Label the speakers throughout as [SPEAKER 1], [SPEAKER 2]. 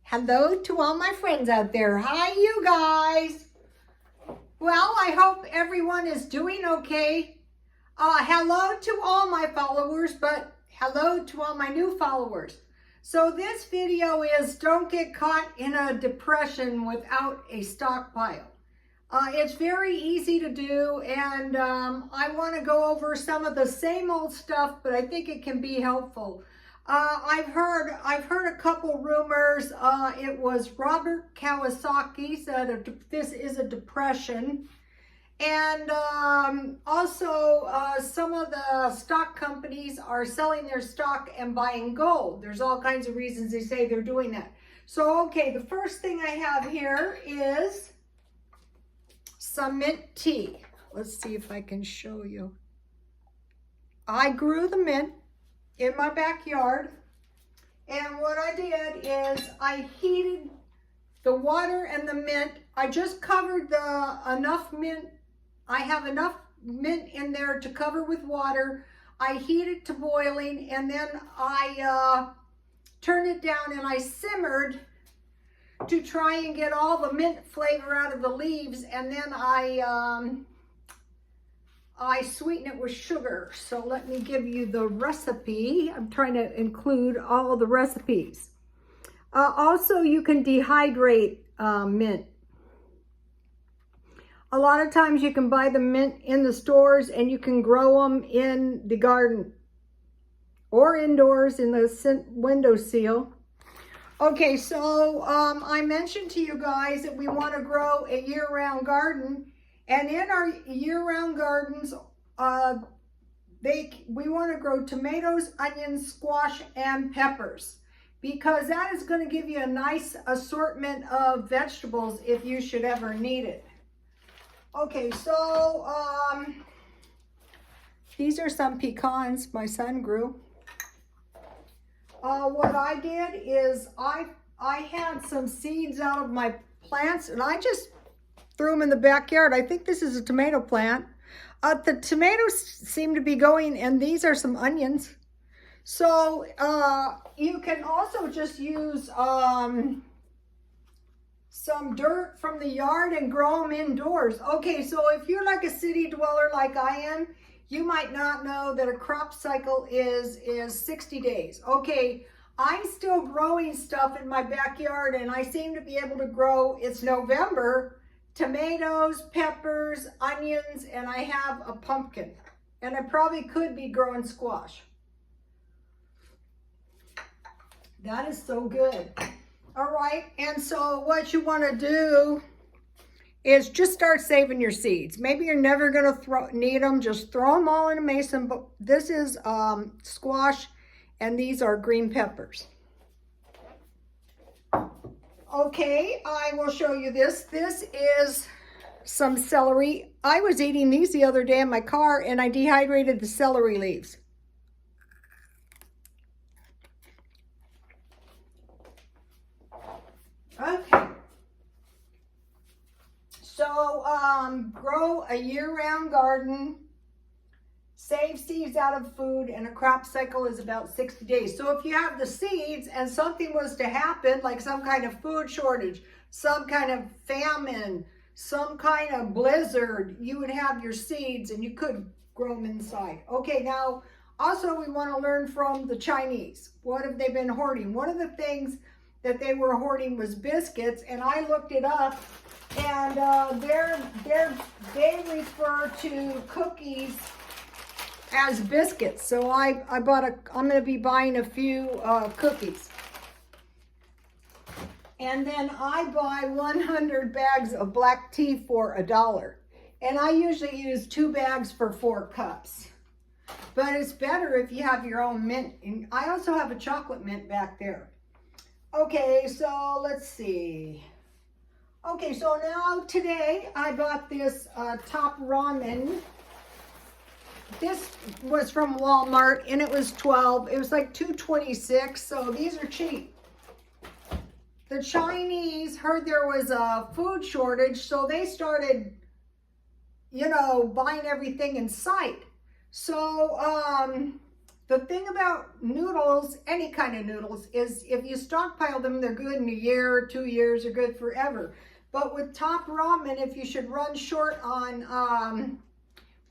[SPEAKER 1] Hello to all my friends out there. Hi, you guys. Well, I hope everyone is doing okay. Hello to all my followers, but hello to all my new followers. So this video is don't get caught in a depression without a stockpile. It's very easy to do, and I want to go over some of the same old stuff, but I think it can be helpful. I've heard a couple rumors. It was Robert Kiyosaki said this is a depression, and also some of the stock companies are selling their stock and buying gold. There's all kinds of reasons they say they're doing that. So okay, the first thing I have here is some mint tea. Let's see if I can show you. I grew the mint in my backyard, and what I did is I heated the water and the mint. I just covered enough mint. I have enough mint in there to cover with water. I heat it to boiling, and then I turned it down and I simmered to try and get all the mint flavor out of the leaves, and then I sweeten it with sugar. So let me give you the recipe. I'm trying to include all the recipes. Also, you can dehydrate mint. A lot of times you can buy the mint in the stores, and you can grow them in the garden or indoors in the windowsill. Okay, so I mentioned to you guys that we want to grow a year-round garden. And in our year-round gardens, we want to grow tomatoes, onions, squash, and peppers, because that is going to give you a nice assortment of vegetables if you should ever need it. Okay, so these are some pecans my son grew. What I did is I had some seeds out of my plants, and I just threw them in the backyard. I think this is a tomato plant. The tomatoes seem to be going, and these are some onions. So you can also just use some dirt from the yard and grow them indoors. Okay, so if you're like a city dweller like I am, you might not know that a crop cycle is 60 days. Okay, I'm still growing stuff in my backyard, and I seem to be able to grow, it's November, tomatoes, peppers, onions, and I have a pumpkin. And I probably could be growing squash. That is so good. All right, and so what you want to do is just start saving your seeds. Maybe you're never going to need them. Just throw them all in a mason. But this is squash, and these are green peppers. Okay, I will show you this. This is some celery. I was eating these the other day in my car, and I dehydrated the celery leaves. Okay. So, grow a year-round garden, save seeds out of food, and a crop cycle is about 60 days. So if you have the seeds and something was to happen, like some kind of food shortage, some kind of famine, some kind of blizzard, you would have your seeds and you could grow them inside. Okay, now, also we want to learn from the Chinese. What have they been hoarding? One of the things that they were hoarding was biscuits, and I looked it up, and they refer to cookies as biscuits. So I'm going to be buying a few cookies. And then I buy 100 bags of black tea for $1. And I usually use 2 bags for 4 cups. But it's better if you have your own mint. And I also have a chocolate mint back there. Okay, so let's see. Okay, so now today I bought this top ramen. This was from Walmart, and it was 12. It was like $2.26, so these are cheap. The Chinese heard there was a food shortage, so they started, buying everything in sight. So The thing about noodles, any kind of noodles, is if you stockpile them, they're good in a year or 2 years, they're good forever. But with top ramen, if you should run short on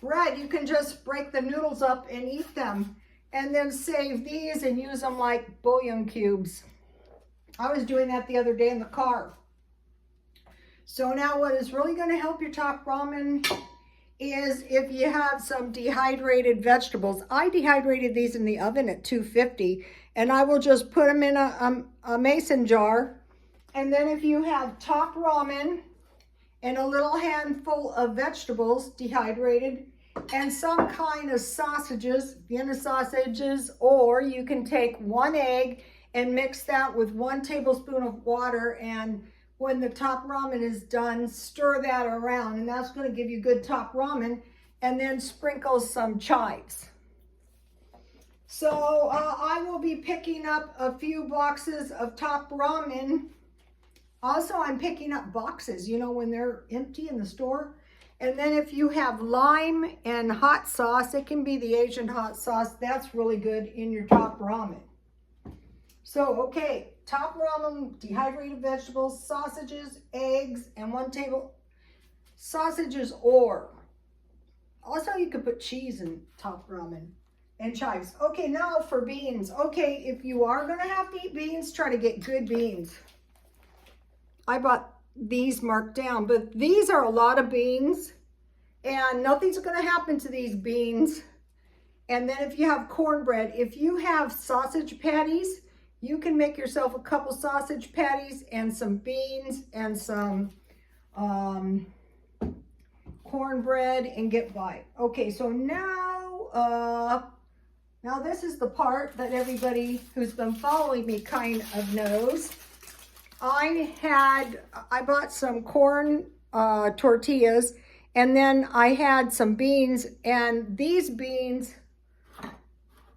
[SPEAKER 1] bread, you can just break the noodles up and eat them, and then save these and use them like bouillon cubes. I was doing that the other day in the car. So now what is really going to help your top ramen is if you have some dehydrated vegetables. I dehydrated these in the oven at 250, and I will just put them in a mason jar. And then if you have top ramen and a little handful of vegetables dehydrated and some kind of sausages, Vienna sausages, or you can take 1 egg and mix that with 1 tablespoon of water, and when the top ramen is done, stir that around, and that's going to give you good top ramen. And then sprinkle some chives. So I will be picking up a few boxes of top ramen. Also, I'm picking up boxes, you know, when they're empty in the store. And then if you have lime and hot sauce, it can be the Asian hot sauce. That's really good in your top ramen. So, okay, top ramen, dehydrated vegetables, sausages, eggs, and 1 table sausages, or also you could put cheese in top ramen and chives. Okay, now for beans. Okay, if you are going to have to eat beans, try to get good beans. I bought these marked down, but these are a lot of beans, and nothing's going to happen to these beans. And then if you have cornbread, if you have sausage patties, you can make yourself a couple sausage patties and some beans and some cornbread and get by. Okay, so now this is the part that everybody who's been following me kind of knows. I bought some corn tortillas, and then I had some beans, and these beans,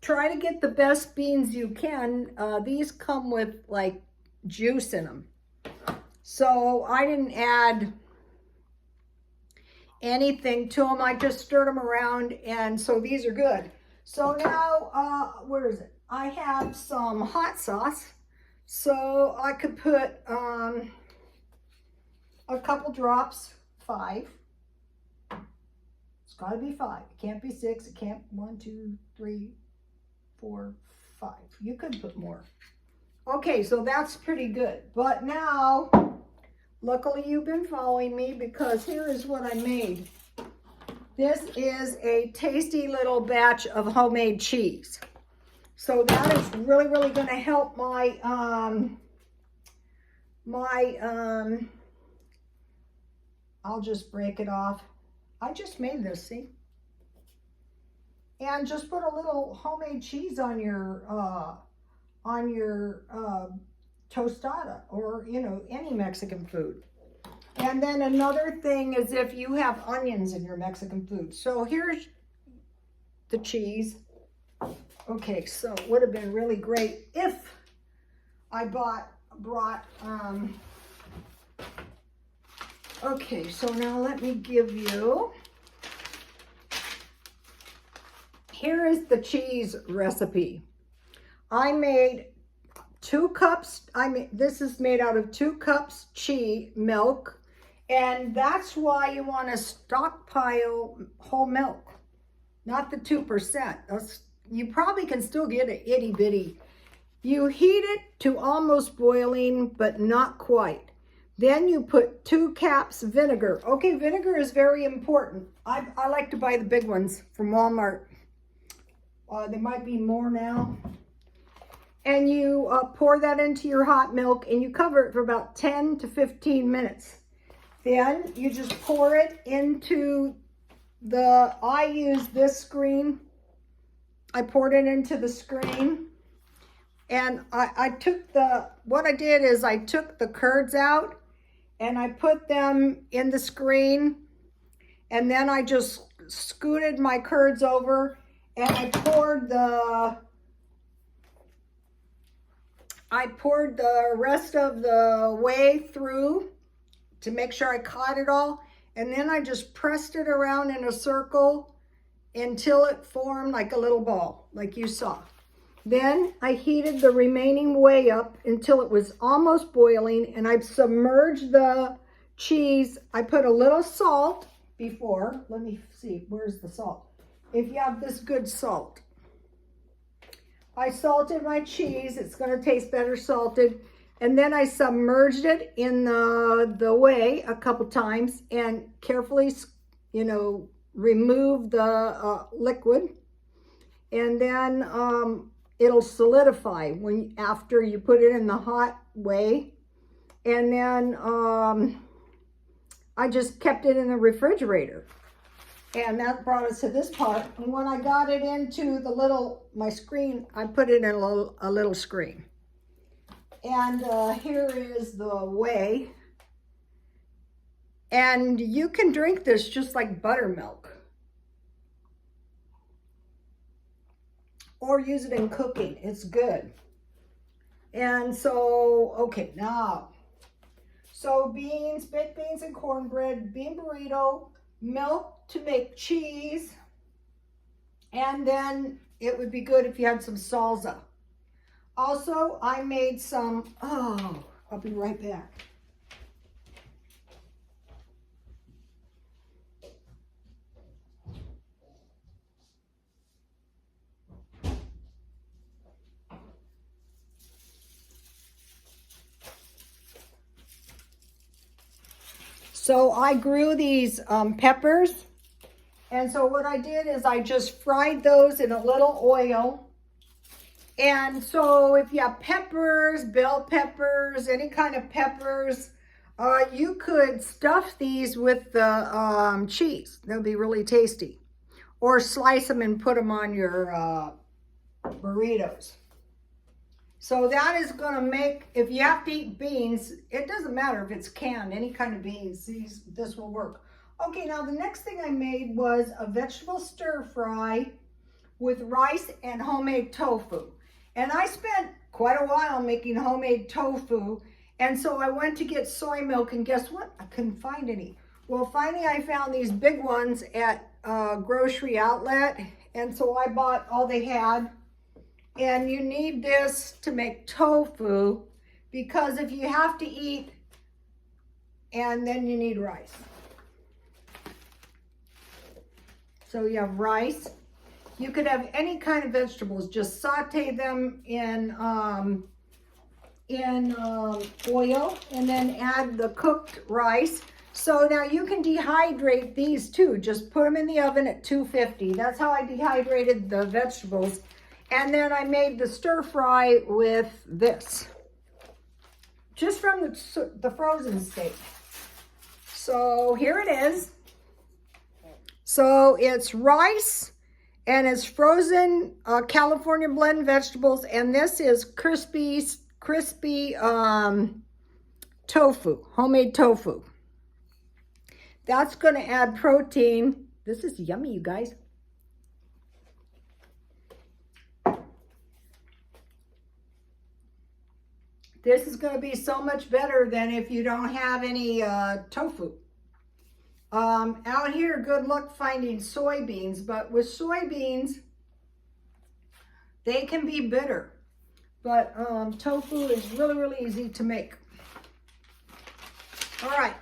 [SPEAKER 1] try to get the best beans you can. These come with like juice in them. So I didn't add anything to them. I just stirred them around, and so these are good. So now, where is it? I have some hot sauce. So I could put a couple drops, 5. It's got to be 5. It can't be 6. It can't 1, 2, 3, 4, 5. You could put more. Okay, so that's pretty good. But now, luckily you've been following me, because here is what I made. This is a tasty little batch of homemade cheese. So that is really, really going to help my, I'll just break it off. I just made this, see? And just put a little homemade cheese on your tostada, or, you know, any Mexican food. And then another thing is if you have onions in your Mexican food. So here's the cheese. Okay, so it would have been really great if I brought, okay, so now let me give you, here is the cheese recipe. I made 2 cups, this is made out of 2 cups milk, and that's why you want to stockpile whole milk, not the 2%. You probably can still get it itty bitty. You heat it to almost boiling, but not quite. Then you put 2 caps vinegar. Okay, vinegar is very important. I like to buy the big ones from Walmart. There might be more now. And you pour that into your hot milk, and you cover it for about 10 to 15 minutes. Then you just pour it into I use this screen. I poured it into the screen, and what I did is I took the curds out and I put them in the screen, and then I just scooted my curds over, and I poured the rest of the way through to make sure I caught it all, and then I just pressed it around in a circle until it formed like a little ball, like you saw. Then I heated the remaining whey up until it was almost boiling, and I've submerged the cheese. I put a little salt before. Let me see, where's the salt? If you have this good salt. I salted my cheese. It's going to taste better salted. And then I submerged it in the whey a couple times and carefully, remove the liquid. And then it'll solidify after you put it in the hot whey. And then I just kept it in the refrigerator. And that brought us to this part. And when I got it into my screen, I put it in a little screen. And here is the whey. And you can drink this just like buttermilk. Or use it in cooking. It's good. And so, okay, now. So beans, baked beans and cornbread, bean burrito, milk to make cheese, and then it would be good if you had some salsa. Also, I made some, I'll be right back. So I grew these peppers. And so what I did is I just fried those in a little oil. And so if you have peppers, bell peppers, any kind of peppers, you could stuff these with the cheese. That would be really tasty. Or slice them and put them on your burritos. So that is going to make, if you have to eat beans, it doesn't matter if it's canned, any kind of beans, this will work. Okay, now the next thing I made was a vegetable stir fry with rice and homemade tofu. And I spent quite a while making homemade tofu. And so I went to get soy milk, and guess what? I couldn't find any. Well, finally I found these big ones at a grocery outlet. And so I bought all they had. And you need this to make tofu, because if you have to eat, and then you need rice. So you have rice. You could have any kind of vegetables. Just saute them in oil, and then add the cooked rice. So now you can dehydrate these too. Just put them in the oven at 250. That's how I dehydrated the vegetables. And then I made the stir fry with this, just from the frozen state. So here it is. So it's rice, and it's frozen California blend vegetables, and this is crispy tofu, homemade tofu. That's going to add protein. This is yummy, you guys. This is going to be so much better than if you don't have any tofu. Out here, good luck finding soybeans, but with soybeans, they can be bitter. But tofu is really, really easy to make. All right.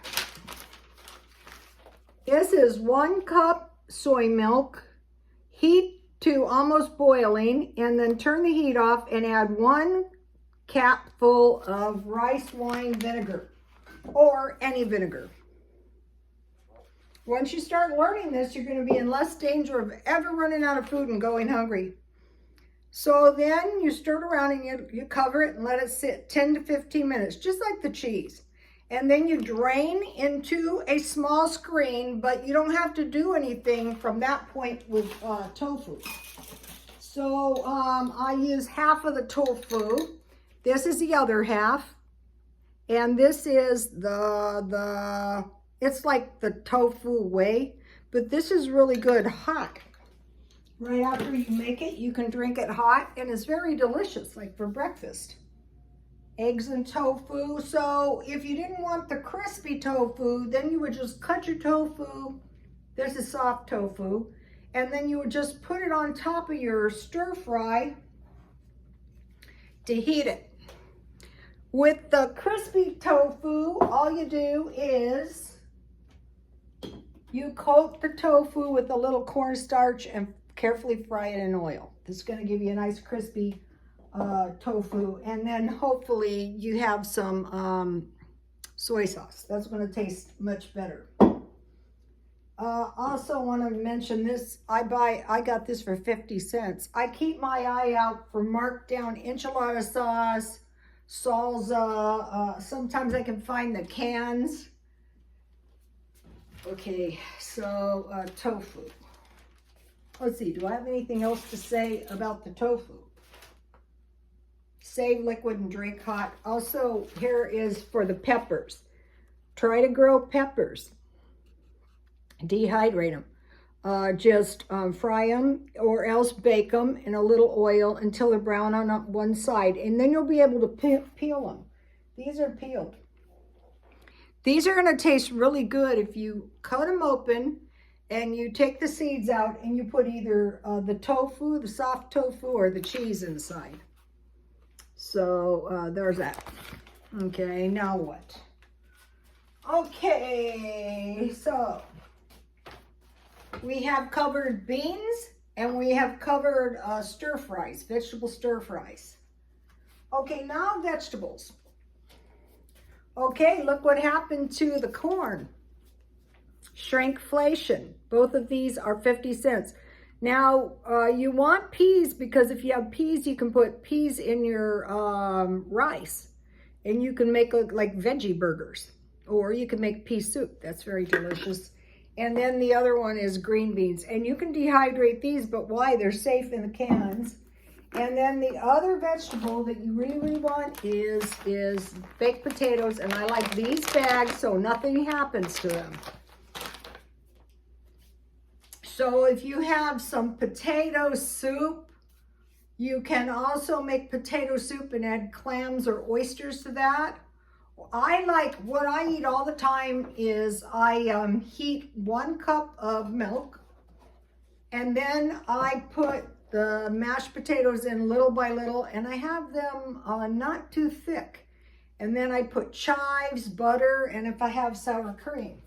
[SPEAKER 1] This is 1 cup soy milk. Heat to almost boiling, and then turn the heat off and add 1 capful of rice wine vinegar, or any vinegar. Once you start learning this, you're going to be in less danger of ever running out of food and going hungry. So then you stir it around, and you cover it and let it sit 10 to 15 minutes, just like the cheese. And then you drain into a small screen, but you don't have to do anything from that point with tofu. So I use half of the tofu. This is the other half, and this is it's like the tofu whey, but this is really good hot. Right after you make it, you can drink it hot, and it's very delicious, like for breakfast. Eggs and tofu. So if you didn't want the crispy tofu, then you would just cut your tofu. This is soft tofu. And then you would just put it on top of your stir fry to heat it. With the crispy tofu, all you do is you coat the tofu with a little cornstarch and carefully fry it in oil. This is going to give you a nice crispy tofu. And then hopefully you have some soy sauce. That's going to taste much better. Also want to mention this. I got this for 50 cents. I keep my eye out for marked down enchilada sauce, salsa. Sometimes I can find the cans. Okay, so tofu. Let's see, do I have anything else to say about the tofu? Save liquid and drink hot. Also, here is for the peppers. Try to grow peppers. Dehydrate them. Just fry them or else bake them in a little oil until they're brown on one side. And then you'll be able to peel them. These are peeled. These are going to taste really good if you cut them open and you take the seeds out and you put either the tofu, the soft tofu, or the cheese inside. So there's that. Okay, now what? Okay, so we have covered beans and we have covered stir fries, vegetable stir fries. Okay, now vegetables. Okay, look what happened to the corn. Shrinkflation. Both of these are 50 cents. Now, you want peas because if you have peas, you can put peas in your rice. And you can make like veggie burgers. Or you can make pea soup. That's very delicious. And then the other one is green beans. And you can dehydrate these, but why? They're safe in the cans. And then the other vegetable that you really want is baked potatoes. And I like these bags so nothing happens to them. So if you have some potato soup, you can also make potato soup and add clams or oysters to that. What I eat all the time is I heat 1 cup of milk. And then I put the mashed potatoes in little by little, and I have them not too thick. And then I put chives, butter, and if I have sour cream.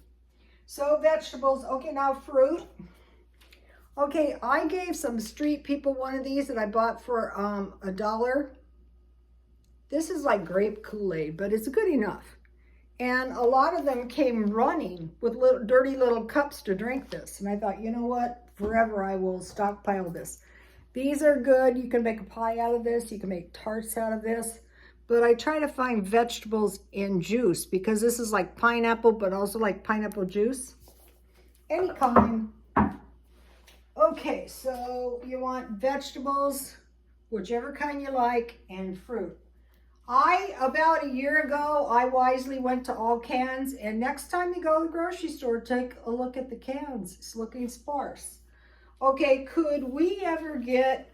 [SPEAKER 1] So vegetables. Okay, now fruit. Okay, I gave some street people one of these that I bought for $1. This is like grape Kool-Aid, but it's good enough. And a lot of them came running with dirty little cups to drink this. And I thought, you know what? Forever I will stockpile this. These are good. You can make a pie out of this. You can make tarts out of this. But I try to find vegetables in juice because this is like pineapple, but also like pineapple juice. Any kind. Okay, so you want vegetables, whichever kind you like, and fruit. About a year ago, I wisely went to all cans, and next time you go to the grocery store, take a look at the cans. It's looking sparse. Okay, could we ever get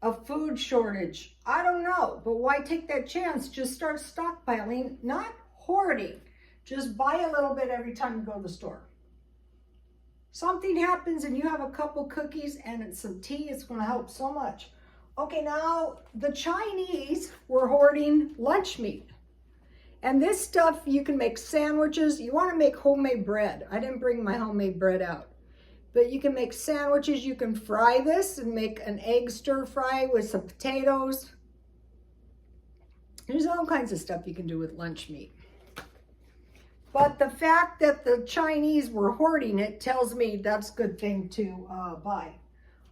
[SPEAKER 1] a food shortage? I don't know, but why take that chance? Just start stockpiling, not hoarding. Just buy a little bit every time you go to the store. Something happens and you have a couple cookies and some tea, it's going to help so much. Okay, now the Chinese were hoarding lunch meat. And this stuff, you can make sandwiches. You want to make homemade bread. I didn't bring my homemade bread out. But you can make sandwiches. You can fry this and make an egg stir fry with some potatoes. There's all kinds of stuff you can do with lunch meat. But the fact that the Chinese were hoarding it tells me that's a good thing to buy.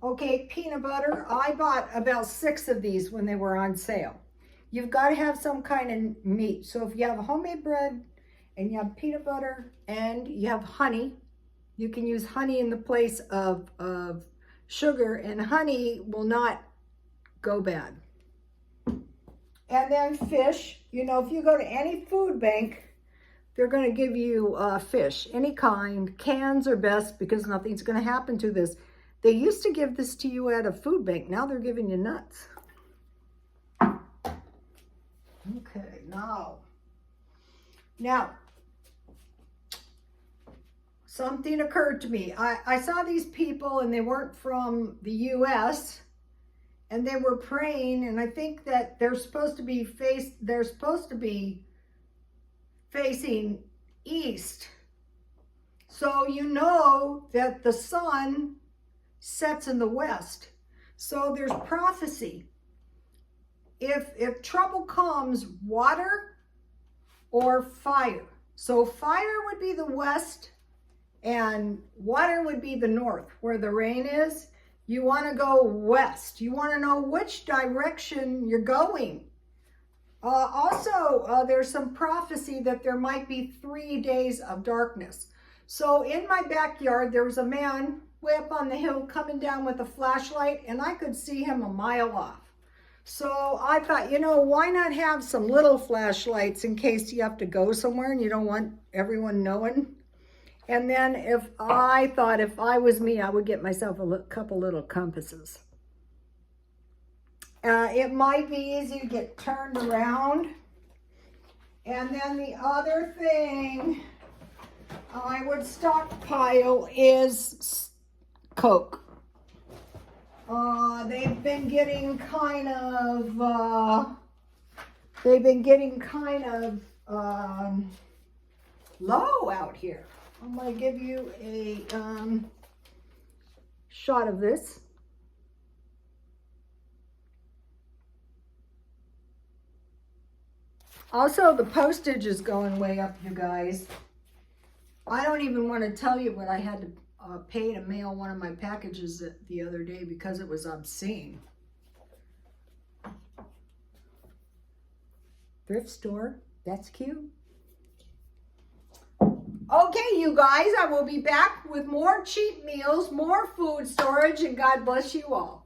[SPEAKER 1] Okay, peanut butter. I bought about 6 of these when they were on sale. You've got to have some kind of meat. So if you have homemade bread and you have peanut butter and you have honey, you can use honey in the place of sugar, and honey will not go bad. And then fish. You know, if you go to any food bank, they're going to give you fish, any kind. Cans are best because nothing's going to happen to this. They used to give this to you at a food bank. Now they're giving you nuts. Okay, now, something occurred to me. I saw these people and they weren't from the U.S. and they were praying, and I think that they're supposed to be facing east. So you know that the sun sets in the west. So there's prophecy. If trouble comes, water or fire. So fire would be the west and water would be the north, where the rain is. You want to go west. You want to know which direction you're going. Also, there's some prophecy that there might be 3 days of darkness. So in my backyard, there was a man way up on the hill coming down with a flashlight, and I could see him a mile off. So I thought, you know, why not have some little flashlights in case you have to go somewhere and you don't want everyone knowing? And then if I was me, I would get myself a couple little compasses. It might be easy to get turned around. And then the other thing I would stockpile is Coke. They've been getting kind of low out here. I'm going to give you a shot of this. Also, the postage is going way up, you guys. I don't even want to tell you what I had to pay to mail one of my packages the other day because it was obscene. Thrift store, that's cute. Okay, you guys, I will be back with more cheap meals, more food storage, and God bless you all.